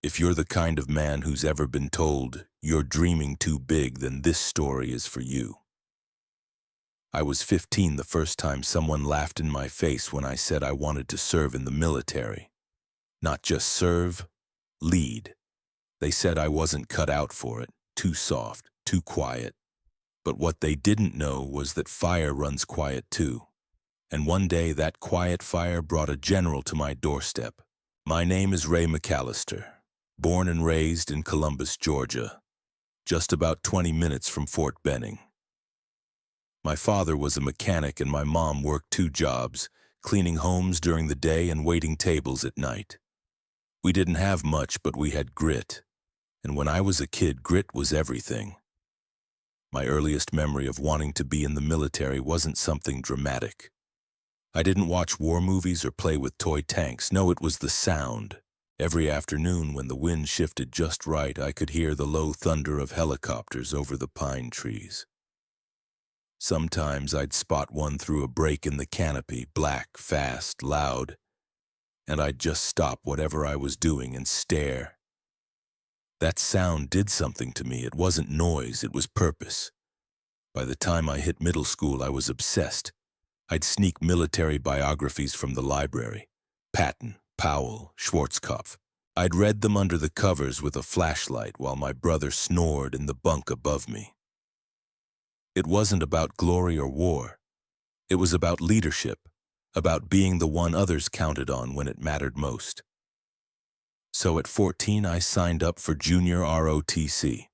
If you're the kind of man who's ever been told you're dreaming too big, then this story is for you. I was 15 the first time someone laughed in my face when I said I wanted to serve in the military. Not just serve, lead. They said I wasn't cut out for it, too soft, too quiet. But what they didn't know was that fire runs quiet too. And one day that quiet fire brought a general to my doorstep. My name is Ray McAllister, born and raised in Columbus, Georgia, just about 20 minutes from Fort Benning. My father was a mechanic and my mom worked 2 jobs, cleaning homes during the day and waiting tables at night. We didn't have much, but we had grit. And when I was a kid, grit was everything. My earliest memory of wanting to be in the military wasn't something dramatic. I didn't watch war movies or play with toy tanks. No, it was the sound. Every afternoon when the wind shifted just right, I could hear the low thunder of helicopters over the pine trees. Sometimes I'd spot one through a break in the canopy, black, fast, loud, and I'd just stop whatever I was doing and stare. That sound did something to me. It wasn't noise, it was purpose. By the time I hit middle school, I was obsessed. I'd sneak military biographies from the library. Patton, Powell, Schwarzkopf. I'd read them under the covers with a flashlight while my brother snored in the bunk above me. It wasn't about glory or war. It was about leadership, about being the one others counted on when it mattered most. So at 14, I signed up for junior ROTC.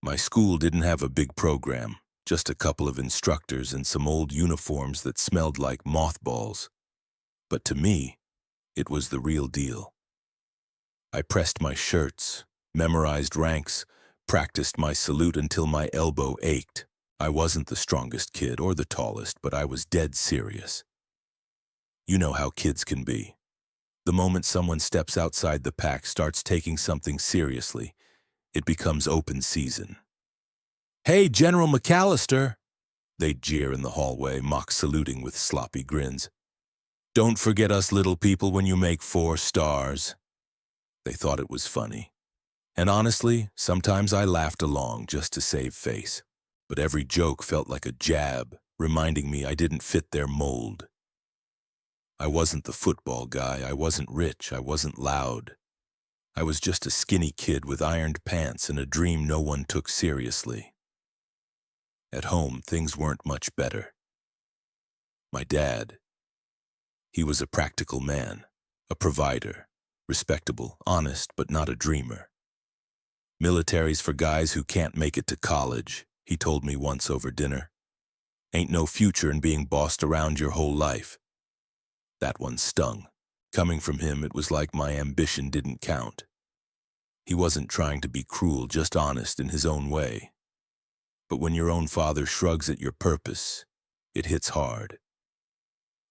My school didn't have a big program, just a couple of instructors and some old uniforms that smelled like mothballs. But to me, it was the real deal. I pressed my shirts, memorized ranks, practiced my salute until my elbow ached. I wasn't the strongest kid or the tallest, but I was dead serious. You know how kids can be. The moment someone steps outside the pack, starts taking something seriously, it becomes open season. "Hey, General McAllister!" They'd jeer in the hallway, mock saluting with sloppy grins. "Don't forget us little people when you make 4 stars." They thought it was funny. And honestly, sometimes I laughed along just to save face. But every joke felt like a jab, reminding me I didn't fit their mold. I wasn't the football guy, I wasn't rich, I wasn't loud. I was just a skinny kid with ironed pants and a dream no one took seriously. At home, things weren't much better. My dad, he was a practical man, a provider, respectable, honest, but not a dreamer. "Military's for guys who can't make it to college," he told me once over dinner. "Ain't no future in being bossed around your whole life." That one stung. Coming from him, it was like my ambition didn't count. He wasn't trying to be cruel, just honest in his own way. But when your own father shrugs at your purpose, it hits hard.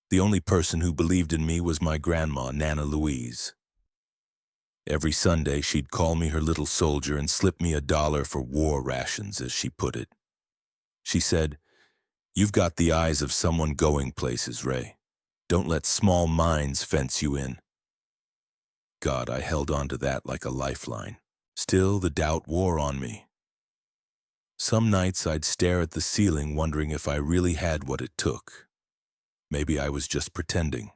The only person who believed in me was my grandma, Nana Louise. Every Sunday, she'd call me her little soldier and slip me $1 for war rations, as she put it. She said, "You've got the eyes of someone going places, Ray. Don't let small minds fence you in." God, I held on to that like a lifeline. Still, the doubt wore on me. Some nights I'd stare at the ceiling wondering if I really had what it took. Maybe I was just pretending.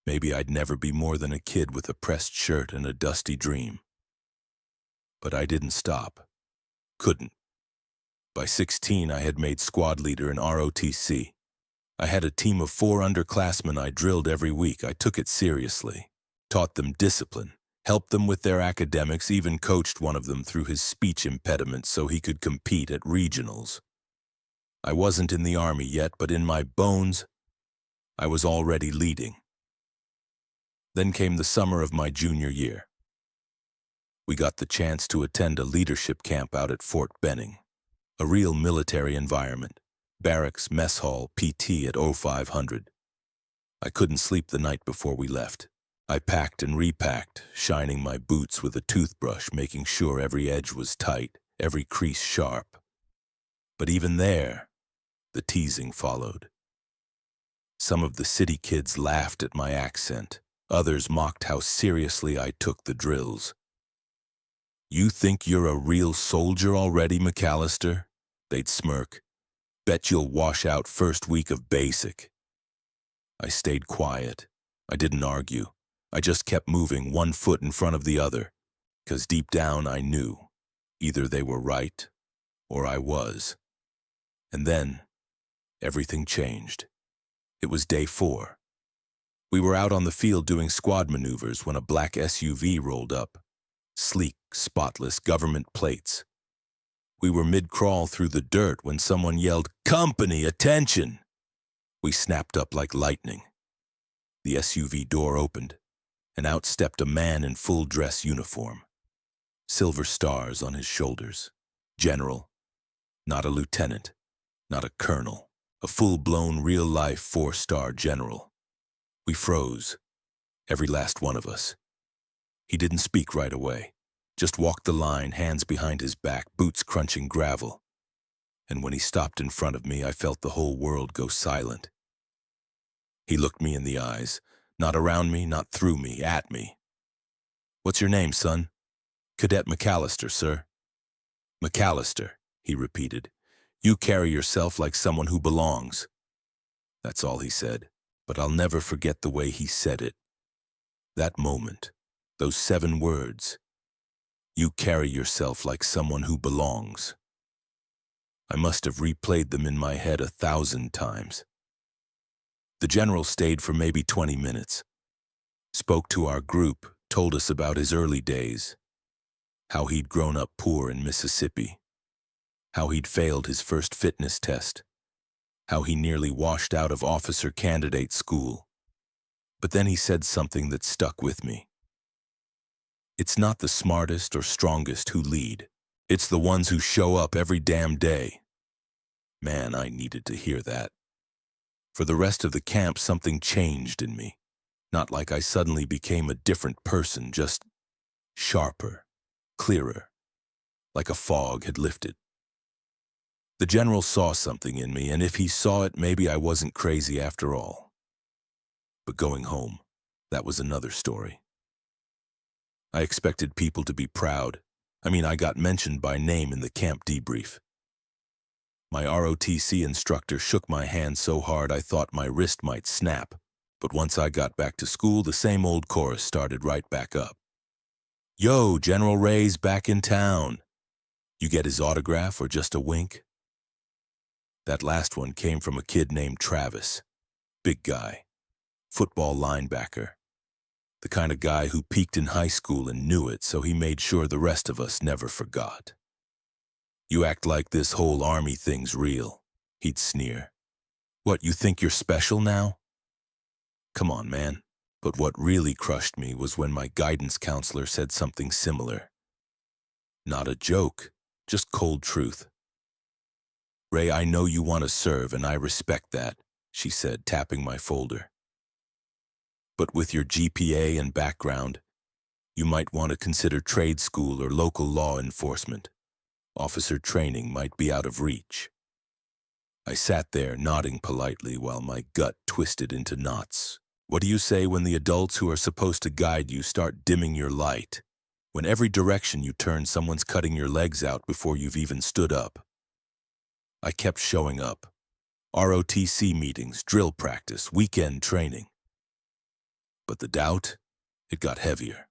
Maybe I'd never be more than a kid with a pressed shirt and a dusty dream. But I didn't stop. Couldn't. By 16, I had made squad leader in ROTC. I had a team of 4 underclassmen I drilled every week. I took it seriously, taught them discipline, helped them with their academics, even coached one of them through his speech impediment so he could compete at regionals. I wasn't in the Army yet, but in my bones, I was already leading. Then came the summer of my junior year. We got the chance to attend a leadership camp out at Fort Benning, a real military environment. Barracks, mess hall, PT at 0500. I couldn't sleep the night before we left. I packed and repacked, shining my boots with a toothbrush, making sure every edge was tight, every crease sharp. But even there, the teasing followed. Some of the city kids laughed at my accent. Others mocked how seriously I took the drills. You think you're a real soldier already, McAllister? They'd smirk. Bet you'll wash out first week of basic. I stayed quiet. I didn't argue. I just kept moving one foot in front of the other, 'cause deep down I knew either they were right or I was. And then everything changed. It was day 4. We were out on the field doing squad maneuvers when a black SUV rolled up. Sleek, spotless government plates. We were mid-crawl through the dirt when someone yelled, "Company, attention!" We snapped up like lightning. The SUV door opened, and out stepped a man in full-dress uniform. Silver stars on his shoulders. General, not a lieutenant, not a colonel. A full-blown, real-life 4-star general. We froze, every last one of us. He didn't speak right away, just walked the line, hands behind his back, boots crunching gravel. And when he stopped in front of me, I felt the whole world go silent. He looked me in the eyes, not around me, not through me, at me. "What's your name, son?" "Cadet McAllister, sir." "McAllister," he repeated. "You carry yourself like someone who belongs." That's all he said, but I'll never forget the way he said it. That moment, those 7 words. You carry yourself like someone who belongs. I must have replayed them in my head 1,000 times. The general stayed for maybe 20 minutes. Spoke to our group, told us about his early days. How he'd grown up poor in Mississippi. How he'd failed his first fitness test. How he nearly washed out of officer candidate school. But then he said something that stuck with me. It's not the smartest or strongest who lead. It's the ones who show up every damn day. Man, I needed to hear that. For the rest of the camp, something changed in me. Not like I suddenly became a different person, just sharper, clearer, like a fog had lifted. The general saw something in me, and if he saw it, maybe I wasn't crazy after all. But going home, that was another story. I expected people to be proud. I got mentioned by name in the camp debrief. My ROTC instructor shook my hand so hard I thought my wrist might snap. But once I got back to school, the same old chorus started right back up. "Yo, General Ray's back in town." You get his autograph or just a wink? That last one came from a kid named Travis. Big guy. Football linebacker. The kind of guy who peaked in high school and knew it, so he made sure the rest of us never forgot. "You act like this whole army thing's real," he'd sneer. "What, you think you're special now?" Come on, man. But what really crushed me was when my guidance counselor said something similar. Not a joke, just cold truth. "Ray, I know you want to serve, and I respect that," she said, tapping my folder. "But with your GPA and background, you might want to consider trade school or local law enforcement. Officer training might be out of reach." I sat there nodding politely while my gut twisted into knots. What do you say when the adults who are supposed to guide you start dimming your light? When every direction you turn, someone's cutting your legs out before you've even stood up. I kept showing up. ROTC meetings, drill practice, weekend training. But the doubt, it got heavier.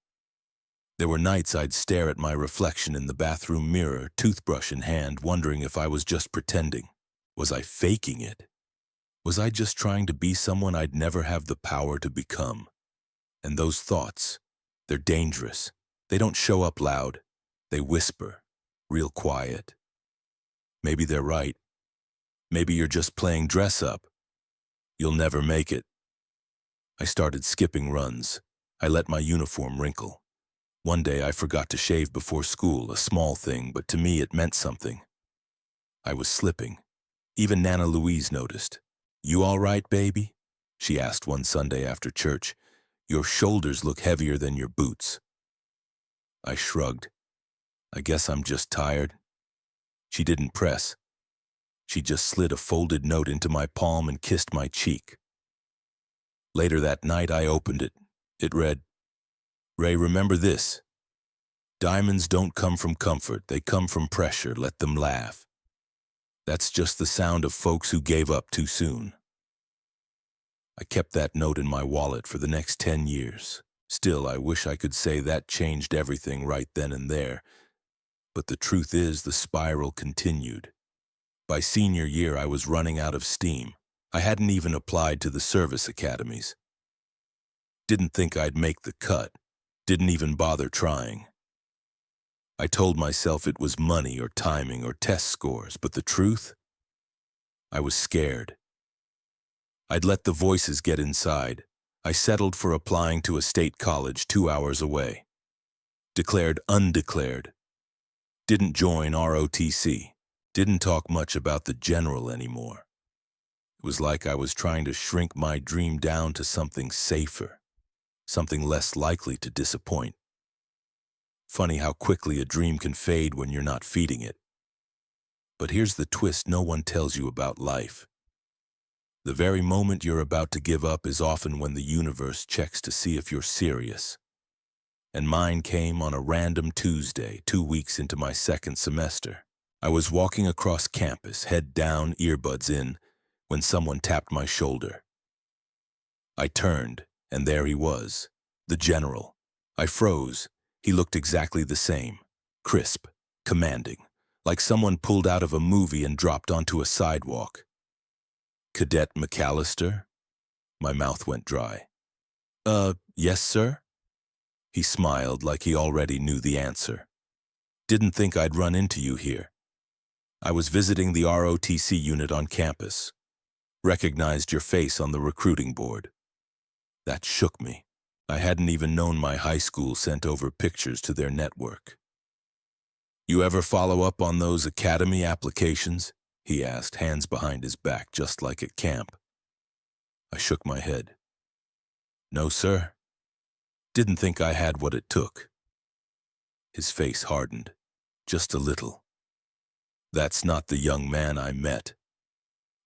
There were nights I'd stare at my reflection in the bathroom mirror, toothbrush in hand, wondering if I was just pretending. Was I faking it? Was I just trying to be someone I'd never have the power to become? And those thoughts, they're dangerous. They don't show up loud. They whisper, real quiet. Maybe they're right. Maybe you're just playing dress up. You'll never make it. I started skipping runs. I let my uniform wrinkle. One day I forgot to shave before school, a small thing, but to me it meant something. I was slipping. Even Nana Louise noticed. "You all right, baby?" she asked one Sunday after church. "Your shoulders look heavier than your boots." I shrugged. "I guess I'm just tired." She didn't press. She just slid a folded note into my palm and kissed my cheek. Later that night I opened it. It read, "Ray, remember this. Diamonds don't come from comfort, they come from pressure, let them laugh. That's just the sound of folks who gave up too soon. I kept that note in my wallet for the next 10 years. Still, I wish I could say that changed everything right then and there. But the truth is, the spiral continued. By senior year, I was running out of steam. I hadn't even applied to the service academies. Didn't think I'd make the cut. Didn't even bother trying. I told myself it was money or timing or test scores, but the truth? I was scared. I'd let the voices get inside. I settled for applying to a state college 2 hours away. Declared undeclared. Didn't join ROTC. Didn't talk much about the general anymore. It was like I was trying to shrink my dream down to something safer, something less likely to disappoint. Funny how quickly a dream can fade when you're not feeding it. But here's the twist no one tells you about life. The very moment you're about to give up is often when the universe checks to see if you're serious. And mine came on a random Tuesday, 2 weeks into my second semester. I was walking across campus, head down, earbuds in, when someone tapped my shoulder. I turned, and there he was, the general. I froze. He looked exactly the same, crisp, commanding, like someone pulled out of a movie and dropped onto a sidewalk. Cadet McAllister? My mouth went dry. Yes, sir? He smiled like he already knew the answer. Didn't think I'd run into you here. I was visiting the ROTC unit on campus. Recognized your face on the recruiting board. That shook me. I hadn't even known my high school sent over pictures to their network. You ever follow up on those academy applications? He asked, hands behind his back, just like at camp. I shook my head. No, sir. Didn't think I had what it took. His face hardened, just a little. That's not the young man I met.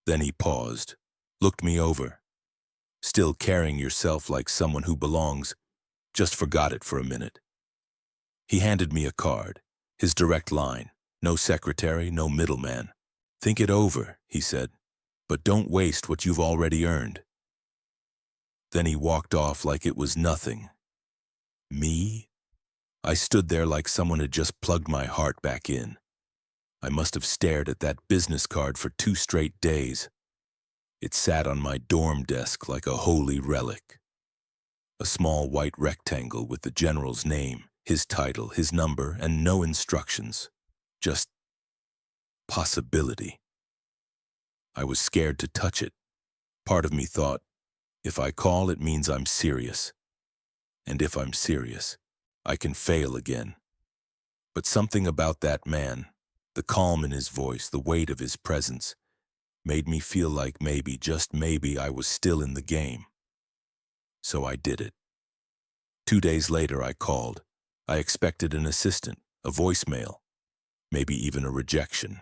Then he paused, looked me over. Still carrying yourself like someone who belongs, just forgot it for a minute. He handed me a card, his direct line, no secretary, no middleman. Think it over, he said, but don't waste what you've already earned. Then he walked off like it was nothing. Me? I stood there like someone had just plugged my heart back in. I must have stared at that business card for 2 straight days. It sat on my dorm desk like a holy relic. A small white rectangle with the general's name, his title, his number, and no instructions. Just possibility. I was scared to touch it. Part of me thought, if I call, it means I'm serious. And if I'm serious, I can fail again. But something about that man, the calm in his voice, the weight of his presence, made me feel like maybe, just maybe, I was still in the game. So I did it. 2 days later, I called. I expected an assistant, a voicemail, maybe even a rejection.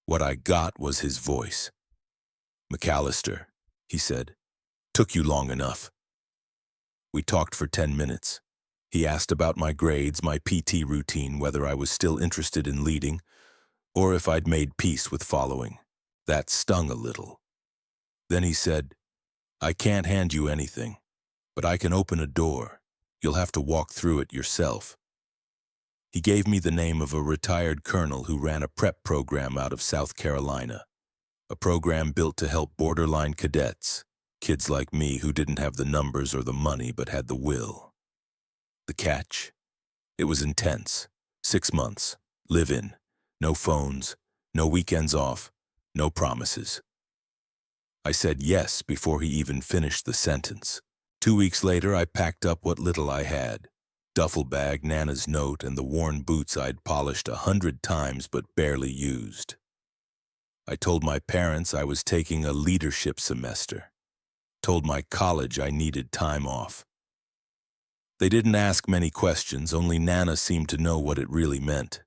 What I got was his voice. McAllister, he said, took you long enough. We talked for 10 minutes. He asked about my grades, my PT routine, whether I was still interested in leading, or if I'd made peace with following. That stung a little. Then he said, I can't hand you anything, but I can open a door. You'll have to walk through it yourself. He gave me the name of a retired colonel who ran a prep program out of South Carolina, a program built to help borderline cadets, kids like me who didn't have the numbers or the money but had the will. The catch? It was intense. 6 months, live-in, no phones, no weekends off, no promises. I said yes before he even finished the sentence. 2 weeks later, I packed up what little I had. Duffel bag, Nana's note, and the worn boots I'd polished 100 times but barely used. I told my parents I was taking a leadership semester. Told my college I needed time off. They didn't ask many questions, only Nana seemed to know what it really meant.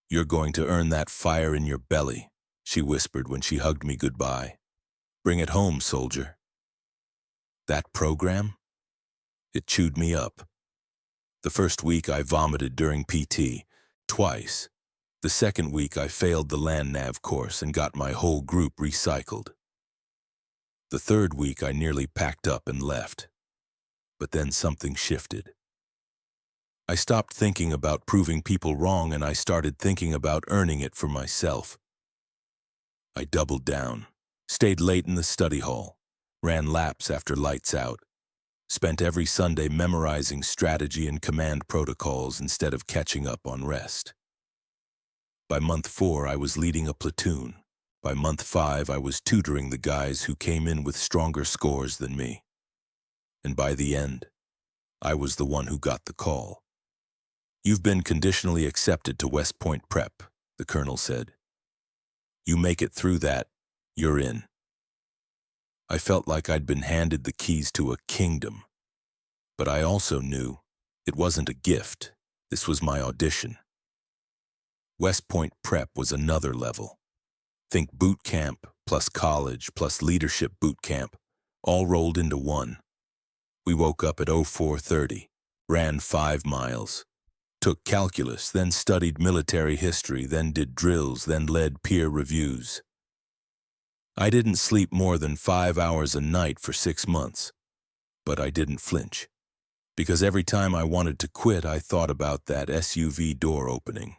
You're going to earn that fire in your belly, she whispered when she hugged me goodbye. Bring it home, soldier. That program? It chewed me up. The first week I vomited during PT, twice. The second week I failed the land nav course and got my whole group recycled. The third week I nearly packed up and left. But then something shifted. I stopped thinking about proving people wrong and I started thinking about earning it for myself. I doubled down, stayed late in the study hall, ran laps after lights out, spent every Sunday memorizing strategy and command protocols instead of catching up on rest. By month 4, I was leading a platoon. By month 5, I was tutoring the guys who came in with stronger scores than me. And by the end, I was the one who got the call. "You've been conditionally accepted to West Point Prep," the colonel said. "You make it through that, you're in." I felt like I'd been handed the keys to a kingdom. But I also knew it wasn't a gift. This was my audition. West Point Prep was another level. Think boot camp, plus college, plus leadership boot camp, all rolled into one. We woke up at 04:30, ran 5 miles, took calculus, then studied military history, then did drills, then led peer reviews. I didn't sleep more than 5 hours a night for 6 months, but I didn't flinch, because every time I wanted to quit, I thought about that SUV door opening.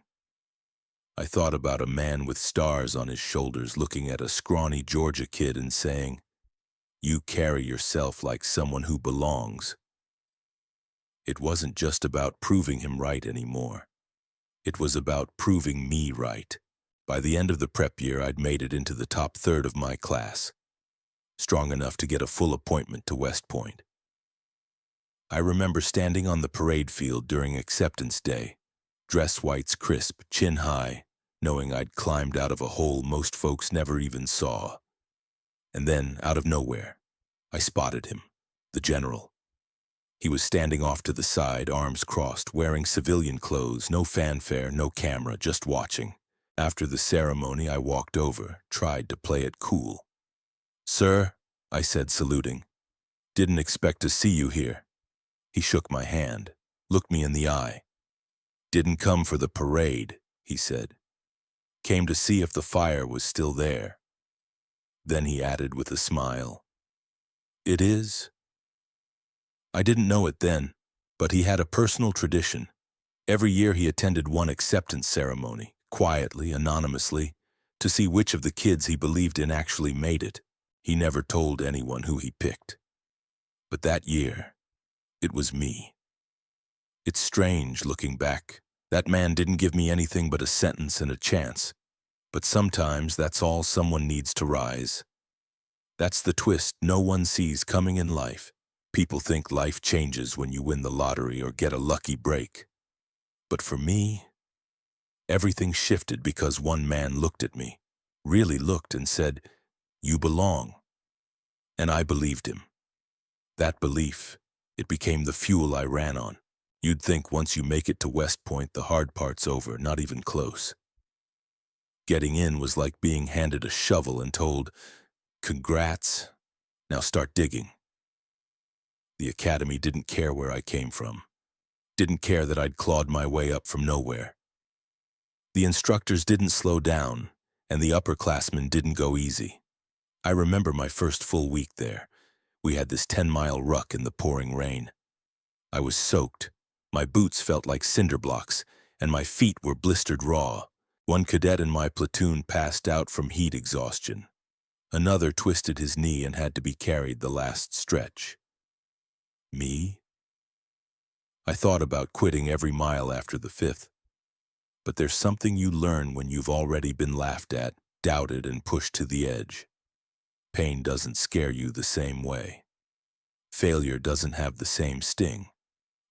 I thought about a man with stars on his shoulders looking at a scrawny Georgia kid and saying, "You carry yourself like someone who belongs." It wasn't just about proving him right anymore. It was about proving me right. By the end of the prep year, I'd made it into the top third of my class, strong enough to get a full appointment to West Point. I remember standing on the parade field during acceptance day, dress whites crisp, chin high, knowing I'd climbed out of a hole most folks never even saw. And then, out of nowhere, I spotted him, the general. He was standing off to the side, arms crossed, wearing civilian clothes, no fanfare, no camera, just watching. After the ceremony, I walked over, tried to play it cool. "Sir," I said, saluting. "Didn't expect to see you here." He shook my hand, looked me in the eye. "Didn't come for the parade," he said. "Came to see if the fire was still there." Then he added with a smile, "It is?" I didn't know it then, but he had a personal tradition. Every year he attended one acceptance ceremony, quietly, anonymously, to see which of the kids he believed in actually made it. He never told anyone who he picked. But that year, it was me. It's strange looking back. That man didn't give me anything but a sentence and a chance. But sometimes that's all someone needs to rise. That's the twist no one sees coming in life. People think life changes when you win the lottery or get a lucky break. But for me, everything shifted because one man looked at me, really looked and said, "You belong." And I believed him. That belief, it became the fuel I ran on. You'd think once you make it to West Point, the hard part's over, not even close. Getting in was like being handed a shovel and told, "Congrats, now start digging." The academy didn't care where I came from. Didn't care that I'd clawed my way up from nowhere. The instructors didn't slow down, and the upperclassmen didn't go easy. I remember my first full week there. We had this 10-mile ruck in the pouring rain. I was soaked. My boots felt like cinder blocks, and my feet were blistered raw. One cadet in my platoon passed out from heat exhaustion. Another twisted his knee and had to be carried the last stretch. Me? I thought about quitting every mile after the 5th. But there's something you learn when you've already been laughed at, doubted, and pushed to the edge. Pain doesn't scare you the same way. Failure doesn't have the same sting.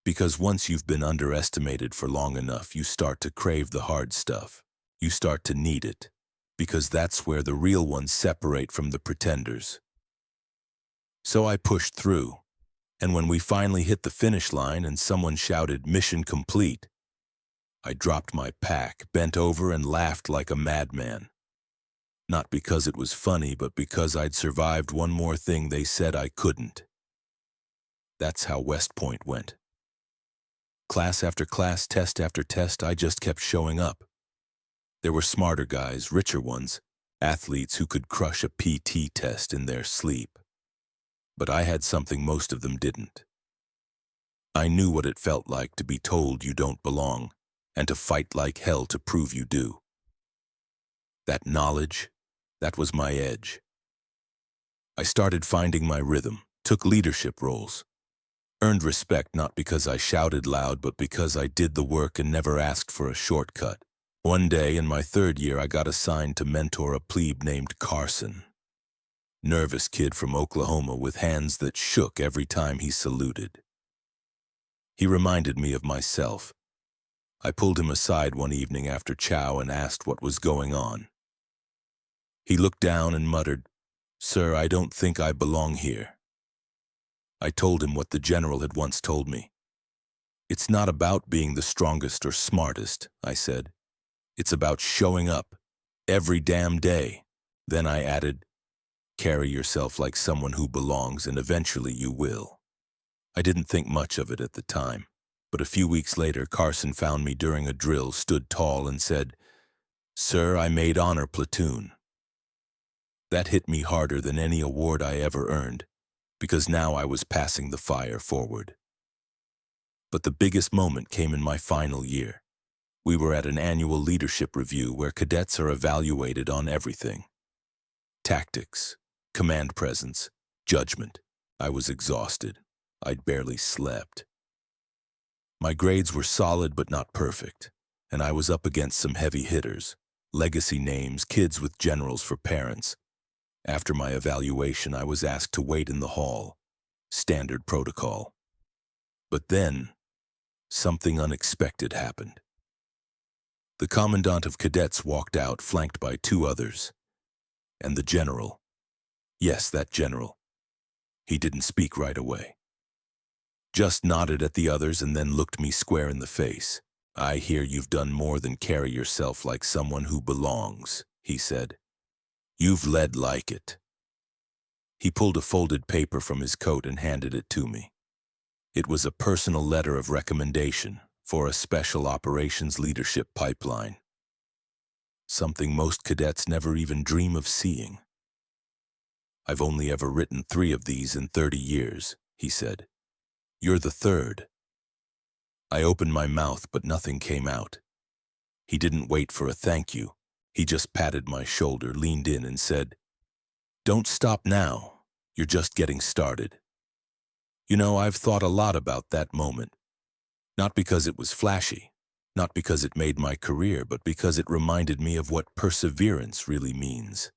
Because once you've been underestimated for long enough, you start to crave the hard stuff. You start to need it. Because that's where the real ones separate from the pretenders. So I pushed through. And when we finally hit the finish line and someone shouted, "Mission complete," I dropped my pack, bent over, and laughed like a madman. Not because it was funny, but because I'd survived one more thing they said I couldn't. That's how West Point went. Class after class, test after test, I just kept showing up. There were smarter guys, richer ones, athletes who could crush a PT test in their sleep. But I had something most of them didn't. I knew what it felt like to be told you don't belong, and to fight like hell to prove you do. That knowledge, that was my edge. I started finding my rhythm, took leadership roles, earned respect not because I shouted loud, but because I did the work and never asked for a shortcut. One day in my 3rd year, I got assigned to mentor a plebe named Carson. Nervous kid from Oklahoma with hands that shook every time he saluted. He reminded me of myself. I pulled him aside one evening after chow and asked what was going on. He looked down and muttered, "Sir, I don't think I belong here." I told him what the general had once told me. "It's not about being the strongest or smartest," I said. "It's about showing up, every damn day." Then I added, "Carry yourself like someone who belongs, and eventually you will." I didn't think much of it at the time, but a few weeks later, Carson found me during a drill, stood tall, and said, "Sir, I made honor platoon." That hit me harder than any award I ever earned, because now I was passing the fire forward. But the biggest moment came in my final year. We were at an annual leadership review where cadets are evaluated on everything. Tactics, command presence, judgment. I was exhausted. I'd barely slept. My grades were solid but not perfect, and I was up against some heavy hitters, legacy names, kids with generals for parents. After my evaluation, I was asked to wait in the hall. Standard protocol. But then, something unexpected happened. The commandant of cadets walked out, flanked by 2 others. And the general. Yes, that general. He didn't speak right away. Just nodded at the others and then looked me square in the face. "I hear you've done more than carry yourself like someone who belongs," he said. "You've led like it." He pulled a folded paper from his coat and handed it to me. It was a personal letter of recommendation for a special operations leadership pipeline. Something most cadets never even dream of seeing. "I've only ever written 3 of these in 30 years, he said. "You're the 3rd. I opened my mouth, but nothing came out. He didn't wait for a thank you. He just patted my shoulder, leaned in, and said, "Don't stop now. You're just getting started." You know, I've thought a lot about that moment. Not because it was flashy, not because it made my career, but because it reminded me of what perseverance really means.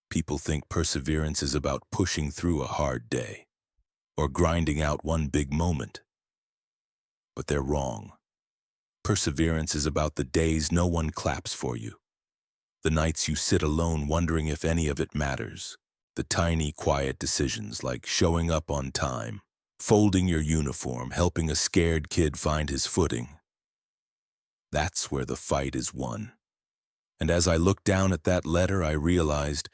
People think perseverance is about pushing through a hard day, or grinding out one big moment. But they're wrong. Perseverance is about the days no one claps for you, the nights you sit alone wondering if any of it matters, the tiny, quiet decisions like showing up on time, folding your uniform, helping a scared kid find his footing. That's where the fight is won. And as I looked down at that letter, I realized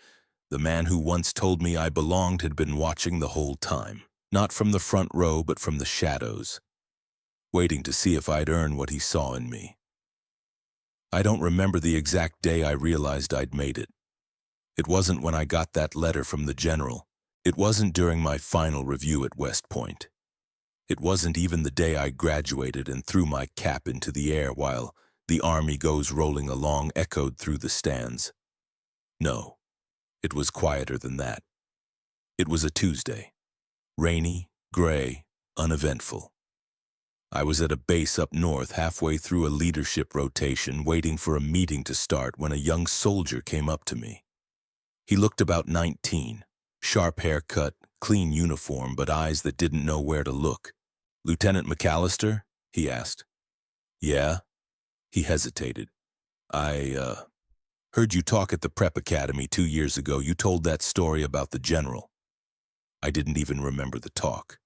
the man who once told me I belonged had been watching the whole time. Not from the front row, but from the shadows, waiting to see if I'd earn what he saw in me. I don't remember the exact day I realized I'd made it. It wasn't when I got that letter from the general. It wasn't during my final review at West Point. It wasn't even the day I graduated and threw my cap into the air while "The Army Goes Rolling Along" echoed through the stands. No, it was quieter than that. It was a Tuesday. Rainy, gray, uneventful. I was at a base up north, halfway through a leadership rotation, waiting for a meeting to start when a young soldier came up to me. He looked about 19, sharp haircut, clean uniform, but eyes that didn't know where to look. "Lieutenant McAllister?" he asked. "Yeah?" He hesitated. I heard you talk at the prep academy 2 years ago. You told that story about the general." I didn't even remember the talk.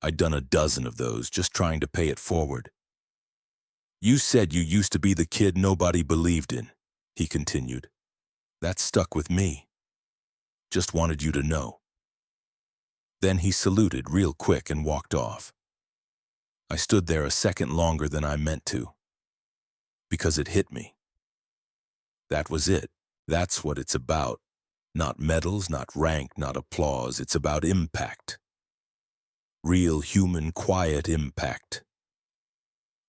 I'd done a dozen of those, just trying to pay it forward. "You said you used to be the kid nobody believed in," he continued. "That stuck with me. Just wanted you to know." Then he saluted real quick and walked off. I stood there a second longer than I meant to, because it hit me. That was it. That's what it's about. Not medals, not rank, not applause. It's about impact. Real, human, quiet impact.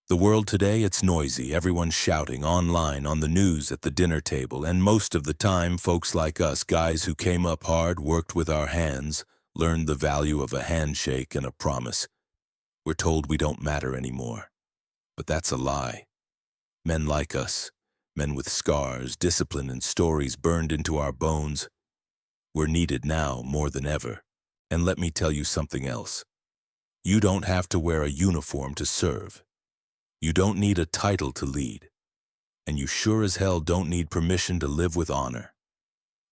The world today, it's noisy. Everyone's shouting, online, on the news, at the dinner table, and most of the time, folks like us, guys who came up hard, worked with our hands, learned the value of a handshake and a promise. We're told we don't matter anymore. But that's a lie. Men like us, men with scars, discipline, and stories burned into our bones, we're needed now more than ever. And let me tell you something else. You don't have to wear a uniform to serve. You don't need a title to lead. And you sure as hell don't need permission to live with honor.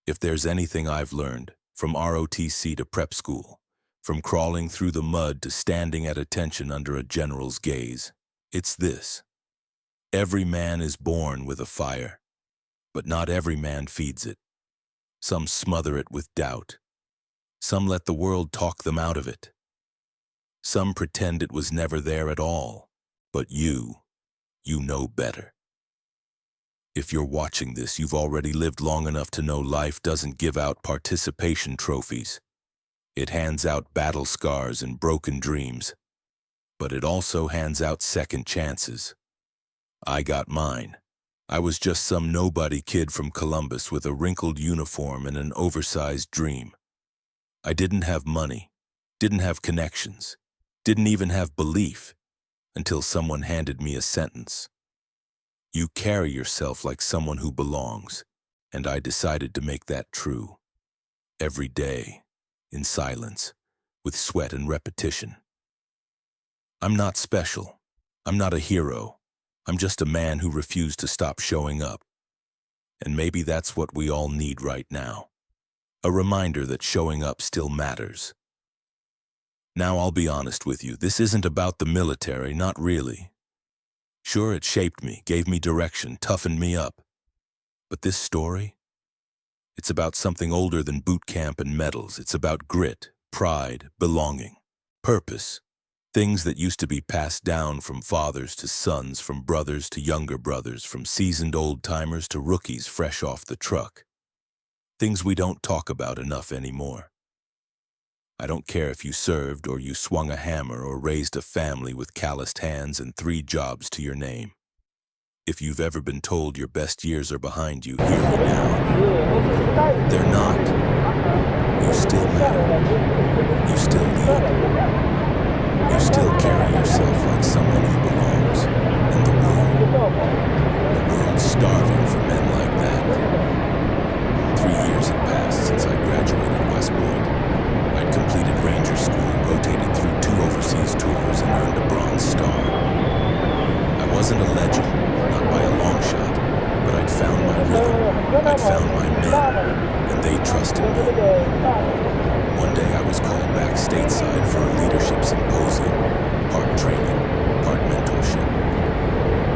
If there's anything I've learned, from ROTC to prep school, from crawling through the mud to standing at attention under a general's gaze, it's this. Every man is born with a fire, but not every man feeds it. Some smother it with doubt. Some let the world talk them out of it. Some pretend it was never there at all. But you know better. If you're watching this, you've already lived long enough to know life doesn't give out participation trophies. It hands out battle scars and broken dreams. But it also hands out second chances. I got mine. I was just some nobody kid from Columbus with a wrinkled uniform and an oversized dream. I didn't have money, didn't have connections, didn't even have belief. Until someone handed me a sentence. You carry yourself like someone who belongs, and I decided to make that true. Every day, in silence, with sweat and repetition. I'm not special. I'm not a hero. I'm just a man who refused to stop showing up. And maybe that's what we all need right now. A reminder that showing up still matters. Now, I'll be honest with you, this isn't about the military, not really. Sure, it shaped me, gave me direction, toughened me up. But this story? It's about something older than boot camp and medals. It's about grit, pride, belonging, purpose. Things that used to be passed down from fathers to sons, from brothers to younger brothers, from seasoned old-timers to rookies fresh off the truck. Things we don't talk about enough anymore. I don't care if you served or you swung a hammer or raised a family with calloused hands and 3 jobs to your name. If you've ever been told your best years are behind you, hear me now. They're not. You still matter. You still lead. You still carry yourself like someone who belongs. And the world's starving for men like that. 3 years had passed since I graduated West Point. I'd completed Ranger School, rotated through 2 overseas tours, and earned a Bronze Star. I wasn't a legend, not by a long shot, but I'd found my rhythm, I'd found my men, and they trusted me. One day I was called back stateside for a leadership symposium, part training, part mentorship.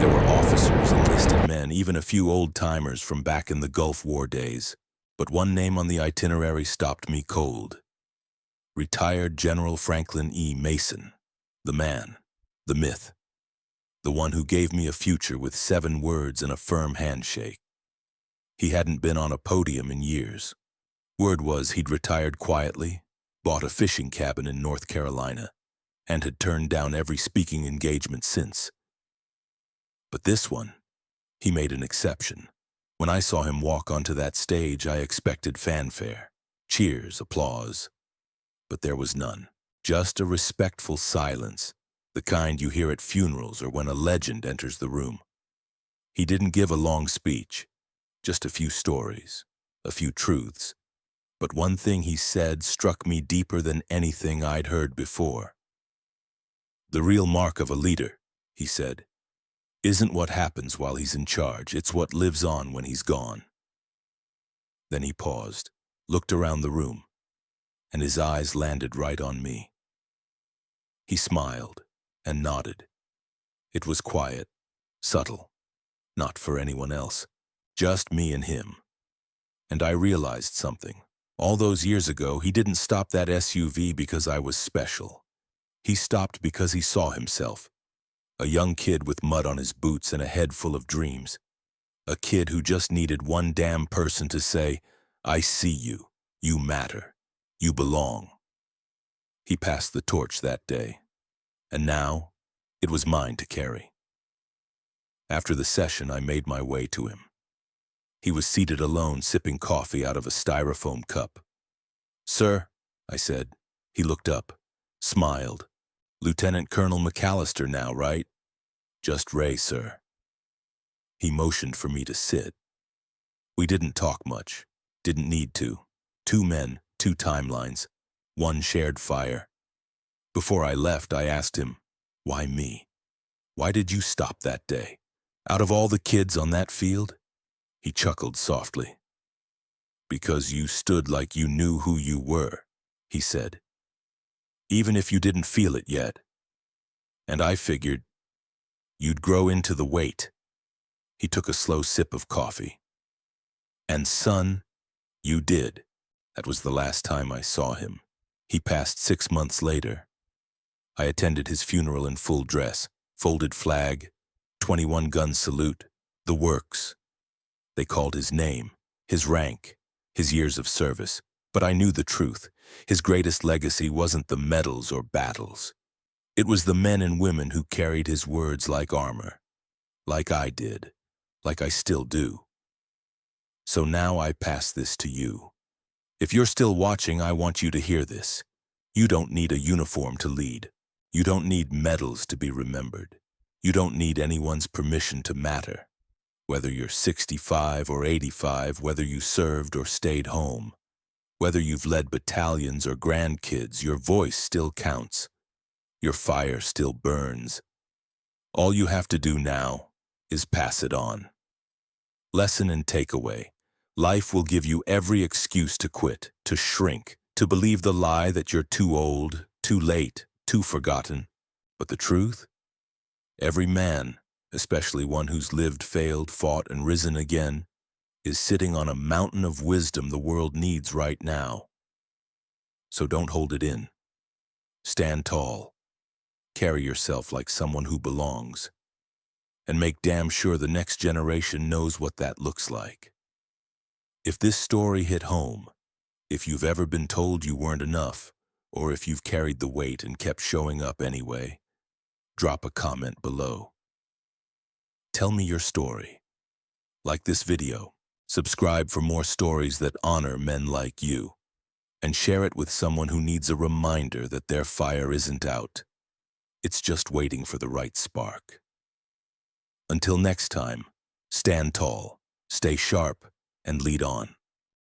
There were officers, enlisted men, even a few old-timers from back in the Gulf War days, but one name on the itinerary stopped me cold. Retired General Franklin E. Mason, the man, the myth, the one who gave me a future with 7 words and a firm handshake. He hadn't been on a podium in years. Word was he'd retired quietly, bought a fishing cabin in North Carolina, and had turned down every speaking engagement since. But this one, he made an exception. When I saw him walk onto that stage, I expected fanfare, cheers, applause. But there was none. Just a respectful silence, the kind you hear at funerals or when a legend enters the room. He didn't give a long speech, just a few stories, a few truths. But one thing he said struck me deeper than anything I'd heard before. The real mark of a leader, he said, isn't what happens while he's in charge, it's what lives on when he's gone. Then he paused, looked around the room, and his eyes landed right on me. He smiled and nodded. It was quiet, subtle, not for anyone else, just me and him. And I realized something. All those years ago, he didn't stop that SUV because I was special. He stopped because he saw himself, a young kid with mud on his boots and a head full of dreams. A kid who just needed one damn person to say, "I see you. You matter. You belong." He passed the torch that day, and now it was mine to carry. After the session, I made my way to him. He was seated alone, sipping coffee out of a styrofoam cup. "Sir," I said. He looked up, smiled. "Lieutenant Colonel McAllister now, right?" "Just Ray, sir." He motioned for me to sit. We didn't talk much, didn't need to. Two men, two timelines, one shared fire. Before I left, I asked him, "Why me? Why did you stop that day? Out of all the kids on that field?" He chuckled softly. "Because you stood like you knew who you were," he said. "Even if you didn't feel it yet. And I figured you'd grow into the weight." He took a slow sip of coffee. "And son, you did." That was the last time I saw him. He passed 6 months later. I attended his funeral in full dress, folded flag, 21-gun salute, the works. They called his name, his rank, his years of service, but I knew the truth. His greatest legacy wasn't the medals or battles. It was the men and women who carried his words like armor, like I did, like I still do. So now I pass this to you. If you're still watching, I want you to hear this. You don't need a uniform to lead. You don't need medals to be remembered. You don't need anyone's permission to matter. Whether you're 65 or 85, whether you served or stayed home, whether you've led battalions or grandkids, your voice still counts. Your fire still burns. All you have to do now is pass it on. Lesson and takeaway. Life will give you every excuse to quit, to shrink, to believe the lie that you're too old, too late, too forgotten. But the truth? Every man, especially one who's lived, failed, fought, and risen again, is sitting on a mountain of wisdom the world needs right now. So don't hold it in. Stand tall. Carry yourself like someone who belongs. And make damn sure the next generation knows what that looks like. If this story hit home, if you've ever been told you weren't enough, or if you've carried the weight and kept showing up anyway, drop a comment below. Tell me your story. Like this video, subscribe for more stories that honor men like you, and share it with someone who needs a reminder that their fire isn't out. It's just waiting for the right spark. Until next time, stand tall, stay sharp, and lead on.